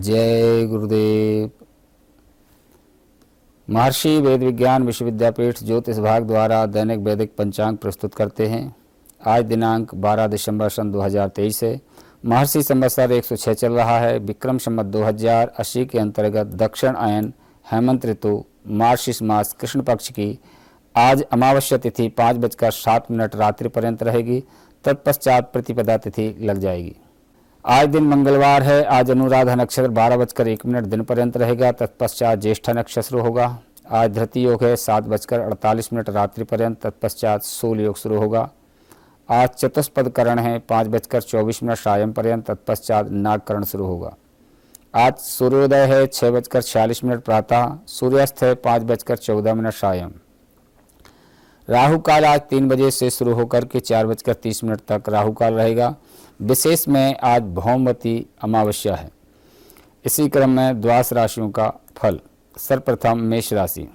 जय गुरुदेव। महर्षि वेद विज्ञान विश्वविद्यापीठ ज्योतिष विभाग द्वारा दैनिक वैदिक पंचांग प्रस्तुत करते हैं। आज दिनांक 12 दिसंबर सन 2023 है। महर्षि संवत्सर 106 चल रहा है। विक्रम संवत 2080 के अंतर्गत दक्षिण अयन हेमंत ऋतु मार्गशीर्ष मास कृष्ण पक्ष की आज अमावस्या तिथि 5:07 रात्रि पर्यंत रहेगी। तत्पश्चात प्रतिपदा तिथि लग जाएगी। आज दिन मंगलवार है। आज अनुराधा नक्षत्र 12:01 दिन पर्यंत रहेगा। तत्पश्चात ज्येष्ठा नक्षत्र शुरू होगा। आज धृति योग है 7:48 रात्रि पर्यंत। तत्पश्चात सूल योग शुरू होगा। आज चतुष्पद करण है 5:24 सायं पर्यंत। तत्पश्चात नागकरण शुरू होगा। आज सूर्योदय है 6:46 प्रातः। सूर्यास्त है 5:14 सायं। राहु काल आज 3 बजे से शुरू होकर के 4:30 तक राहु काल रहेगा। विशेष में आज भौमवती अमावस्या है। इसी क्रम में द्वादश राशियों का फल। सर्वप्रथम मेष राशि।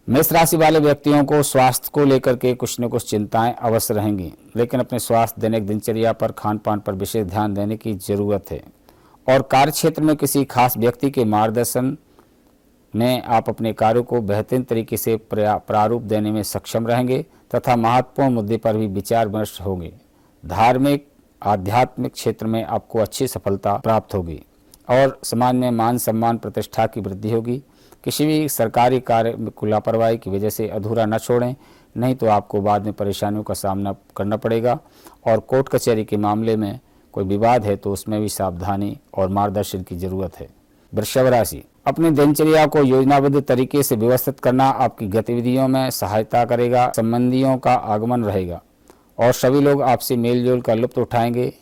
मेष राशि वाले व्यक्तियों को स्वास्थ्य को लेकर के कुछ न कुछ चिंताएं अवश्य रहेंगी, लेकिन अपने स्वास्थ्य दैनिक दिनचर्या पर खान पान पर विशेष ध्यान देने की जरूरत है। और कार्यक्षेत्र में किसी खास व्यक्ति के मार्गदर्शन में आप अपने कार्यों को बेहतरीन तरीके से प्रारूप देने में सक्षम रहेंगे तथा महत्वपूर्ण मुद्दे पर भी विचार विमर्श होंगे। धार्मिक आध्यात्मिक क्षेत्र में आपको अच्छी सफलता प्राप्त होगी और समाज में मान सम्मान प्रतिष्ठा की वृद्धि होगी। किसी भी सरकारी कार्य में लापरवाही की वजह से अधूरा न छोड़ें, नहीं तो आपको बाद में परेशानियों का सामना करना पड़ेगा। और कोर्ट कचहरी के मामले में कोई विवाद है तो उसमें भी सावधानी और मार्गदर्शन की जरूरत है। वृषभ राशि। अपनी दिनचर्या को योजनाबद्ध तरीके से व्यवस्थित करना आपकी गतिविधियों में सहायता करेगा। संबंधियों का आगमन रहेगा और सभी लोग आपसे मेलजोल का लुत्फ उठाएंगे।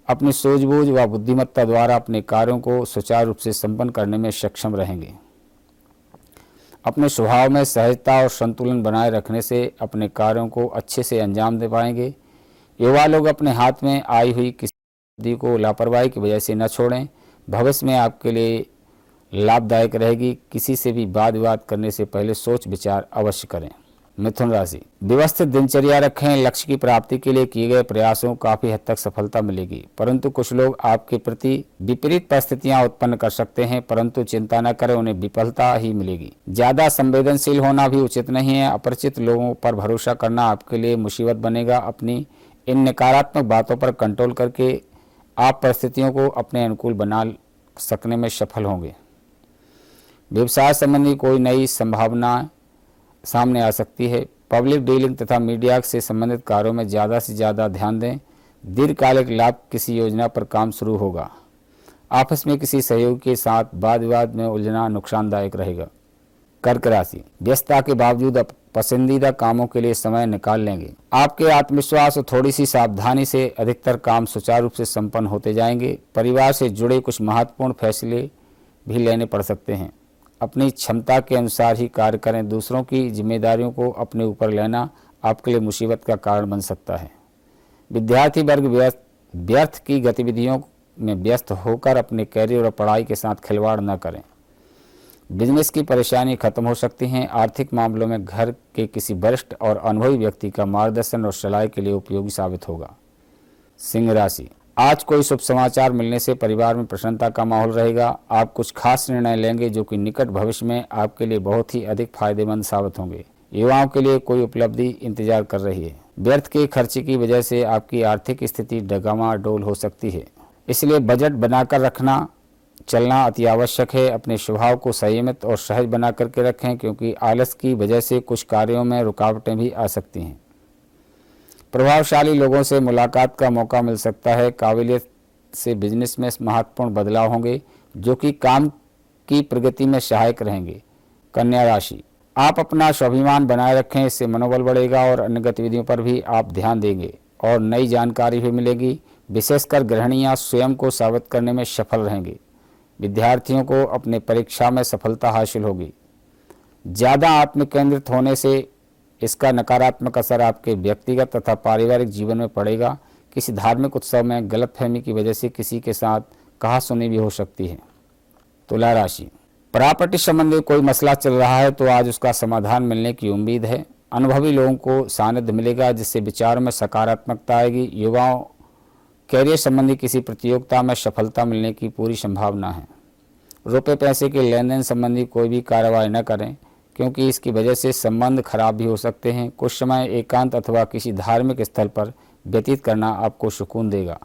अपनी सूझबूझ व बुद्धिमत्ता द्वारा अपने कार्यों को सुचारू रूप से संपन्न करने में सक्षम रहेंगे। अपने स्वभाव में सहजता और संतुलन बनाए रखने से अपने कार्यों को अच्छे से अंजाम दे पाएंगे। युवा लोग अपने हाथ में आई हुई किसी को लापरवाही की वजह से न छोड़ें। भविष्य में आपके लिए लाभदायक रहेगी। किसी से भी वाद विवाद करने से पहले सोच विचार अवश्य करें। मिथुन राशि। व्यवस्थित दिनचर्या रखें। लक्ष्य की प्राप्ति के लिए किए गए प्रयासों को काफी हद तक सफलता मिलेगी, परंतु कुछ लोग आपके प्रति विपरीत परिस्थितियां उत्पन्न कर सकते हैं, परंतु चिंता न करें, उन्हें विफलता ही मिलेगी। ज्यादा संवेदनशील होना भी उचित नहीं है। अपरिचित लोगों पर भरोसा करना आपके लिए मुसीबत बनेगा। अपनी इन नकारात्मक बातों पर कंट्रोल करके आप परिस्थितियों को अपने अनुकूल बना सकने में सफल होंगे। व्यवसाय संबंधी कोई नई संभावना सामने आ सकती है। पब्लिक डीलिंग तथा मीडिया से संबंधित कार्यों में ज़्यादा से ज़्यादा ध्यान दें। दीर्घकालिक लाभ किसी योजना पर काम शुरू होगा। आपस में किसी सहयोगी के साथ वाद विवाद में उलझना नुकसानदायक रहेगा। कर्क राशि। व्यस्तता के बावजूद पसंदीदा कामों के लिए समय निकाल लेंगे। आपके आत्मविश्वास और थोड़ी सी सावधानी से अधिकतर काम सुचारू रूप से संपन्न होते जाएंगे। परिवार से जुड़े कुछ महत्वपूर्ण फैसले भी लेने पड़ सकते हैं। अपनी क्षमता के अनुसार ही कार्य करें। दूसरों की जिम्मेदारियों को अपने ऊपर लेना आपके लिए मुसीबत का कारण बन सकता है। विद्यार्थी वर्ग व्यर्थ की गतिविधियों में व्यस्त होकर अपने कैरियर और पढ़ाई के साथ खिलवाड़ न करें। बिजनेस की परेशानी खत्म हो सकती हैं। आर्थिक मामलों में घर के किसी वरिष्ठ और अनुभवी व्यक्ति का मार्गदर्शन और सलाह के लिए उपयोगी साबित होगा। सिंह राशि। आज कोई शुभ समाचार मिलने से परिवार में प्रसन्नता का माहौल रहेगा। आप कुछ खास निर्णय लेंगे जो कि निकट भविष्य में आपके लिए बहुत ही अधिक फायदेमंद साबित होंगे। युवाओं के लिए कोई उपलब्धि इंतजार कर रही है। व्यर्थ के खर्चे की वजह से आपकी आर्थिक स्थिति डगमाडोल हो सकती है, इसलिए बजट बनाकर रखना चलना अति आवश्यक है। अपने स्वभाव को संयमित और सहज बना करके रखें, क्योंकि आलस की वजह से कुछ कार्यों में रुकावटें भी आ सकती हैं। प्रभावशाली लोगों से मुलाकात का मौका मिल सकता है। काबिलियत से बिजनेस में महत्वपूर्ण बदलाव होंगे जो कि काम की प्रगति में सहायक रहेंगे। कन्या राशि। आप अपना स्वाभिमान बनाए रखें, इससे मनोबल बढ़ेगा और अन्य गतिविधियों पर भी आप ध्यान देंगे और नई जानकारी भी मिलेगी। विशेषकर गृहिणियां स्वयं को साबित करने में सफल रहेंगे। विद्यार्थियों को अपने परीक्षा में सफलता हासिल होगी। ज़्यादा आत्मकेंद्रित होने से इसका नकारात्मक असर आपके व्यक्तिगत तथा पारिवारिक जीवन में पड़ेगा। किसी धार्मिक उत्सव में गलतफहमी की वजह से किसी के साथ कहासुनी भी हो सकती है। तुला राशि। प्रॉपर्टी संबंधी कोई मसला चल रहा है तो आज उसका समाधान मिलने की उम्मीद है। अनुभवी लोगों को सानिध्य मिलेगा जिससे विचारों में सकारात्मकता आएगी। युवाओं कैरियर संबंधी किसी प्रतियोगिता में सफलता मिलने की पूरी संभावना है। रुपये पैसे के लेन देन संबंधी कोई भी कार्रवाई न करें, क्योंकि इसकी वजह से संबंध खराब भी हो सकते हैं। कुछ समय एकांत अथवा किसी धार्मिक स्थल पर व्यतीत करना आपको सुकून देगा।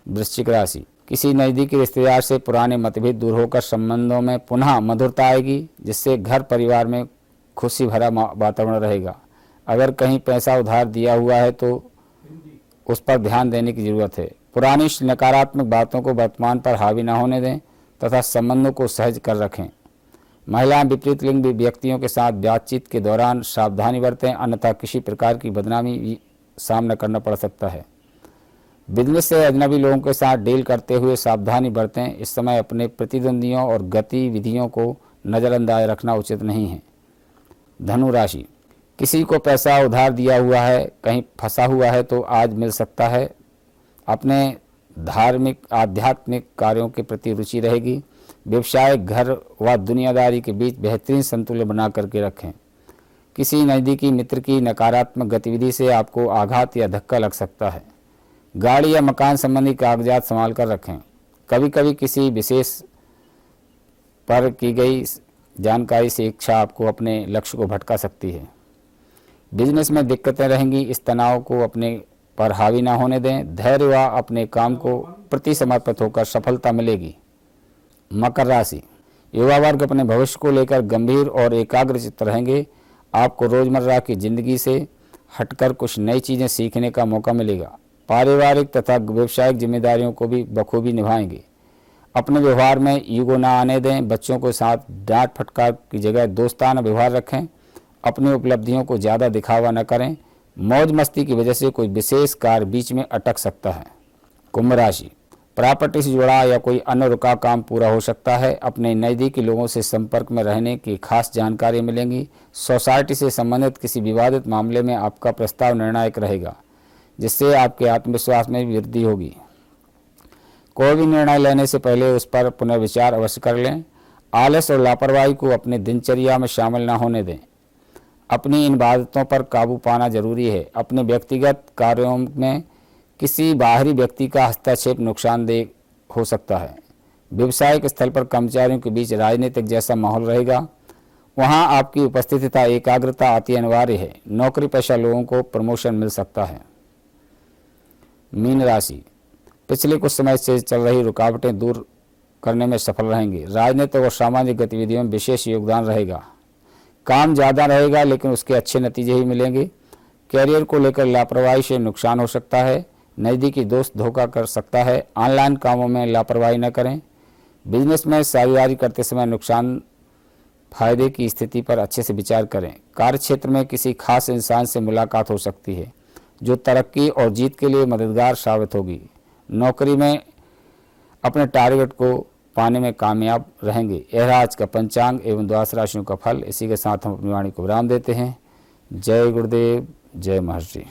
वृश्चिक राशि, किसी नज़दीकी रिश्तेदार से पुराने मतभेद दूर होकर संबंधों में पुनः मधुरता आएगी, जिससे घर परिवार में खुशी भरा वातावरण रहेगा। अगर कहीं पैसा उधार दिया हुआ है तो उस पर ध्यान देने की जरूरत है। पुरानी नकारात्मक बातों को वर्तमान पर हावी न होने दें तथा संबंधों को सहज कर रखें। महिलाएं विपरीत लिंग व्यक्तियों के साथ बातचीत के दौरान सावधानी बरतें, अन्यथा किसी प्रकार की बदनामी सामना करना पड़ सकता है। बिजनेस से अजनबी लोगों के साथ डील करते हुए सावधानी बरतें। इस समय अपने प्रतिद्वंदियों और गतिविधियों को नज़रअंदाज रखना उचित नहीं है। धनु राशि, किसी को पैसा उधार दिया हुआ है, कहीं फंसा हुआ है तो आज मिल सकता है। अपने धार्मिक आध्यात्मिक कार्यों के प्रति रुचि रहेगी। व्यवसाय, घर व दुनियादारी के बीच बेहतरीन संतुलन बना करके रखें। किसी नज़दीकी मित्र की नकारात्मक गतिविधि से आपको आघात या धक्का लग सकता है। गाड़ी या मकान संबंधी कागजात संभाल कर रखें। कभी कभी किसी विशेष पर की गई जानकारी से इच्छा आपको अपने लक्ष्य को भटका सकती है। बिजनेस में दिक्कतें रहेंगी, इस तनाव को अपने पर हावी ना होने दें। धैर्य व अपने काम को प्रति समर्पित होकर सफलता मिलेगी। मकर राशि, युवा वर्ग अपने भविष्य को लेकर गंभीर और एकाग्रचित्त रहेंगे। आपको रोजमर्रा की जिंदगी से हटकर कुछ नई चीज़ें सीखने का मौका मिलेगा। पारिवारिक तथा व्यवसायिक जिम्मेदारियों को भी बखूबी निभाएंगे। अपने व्यवहार में ईगो ना आने दें। बच्चों के साथ डांट फटकार की जगह दोस्ताना व्यवहार रखें। अपनी उपलब्धियों को ज़्यादा दिखावा न करें। मौज मस्ती की वजह से कोई विशेष कार्य बीच में अटक सकता है। कुंभ राशि, प्रॉपर्टी से जुड़ा या कोई अन्य रुका काम पूरा हो सकता है। अपने नज़दीकी लोगों से संपर्क में रहने की खास जानकारी मिलेंगी। सोसाइटी से संबंधित किसी विवादित मामले में आपका प्रस्ताव निर्णायक रहेगा, जिससे आपके आत्मविश्वास में वृद्धि होगी। कोई भी निर्णय लेने से पहले उस पर पुनर्विचार अवश्य कर लें। आलस और लापरवाही को अपने दिनचर्या में शामिल न होने दें। अपनी इन आदतों पर काबू पाना जरूरी है। अपने व्यक्तिगत कार्यों में किसी बाहरी व्यक्ति का हस्तक्षेप नुकसानदेह हो सकता है। व्यावसायिक स्थल पर कर्मचारियों के बीच राजनीतिक जैसा माहौल रहेगा। वहां आपकी उपस्थिति तथा एकाग्रता अति अनिवार्य है। नौकरी पेशा लोगों को प्रमोशन मिल सकता है। मीन राशि, पिछले कुछ समय से चल रही रुकावटें दूर करने में सफल रहेंगे। राजनीतिक और सामाजिक गतिविधियों में विशेष योगदान रहेगा। काम ज़्यादा रहेगा लेकिन उसके अच्छे नतीजे ही मिलेंगे। कैरियर को लेकर लापरवाही से नुकसान हो सकता है। नज़दीकी दोस्त धोखा कर सकता है। ऑनलाइन कामों में लापरवाही न करें। बिजनेस में साझेदारी करते समय नुकसान फायदे की स्थिति पर अच्छे से विचार करें। कार्य क्षेत्र में किसी खास इंसान से मुलाकात हो सकती है, जो तरक्की और जीत के लिए मददगार साबित होगी। नौकरी में अपने टारगेट को पाने में कामयाब रहेंगे। यह आज का पंचांग एवं द्वादश राशियों का फल। इसी के साथ हम अपनी वाणी को विराम देते हैं। जय गुरुदेव, जय महर्षि।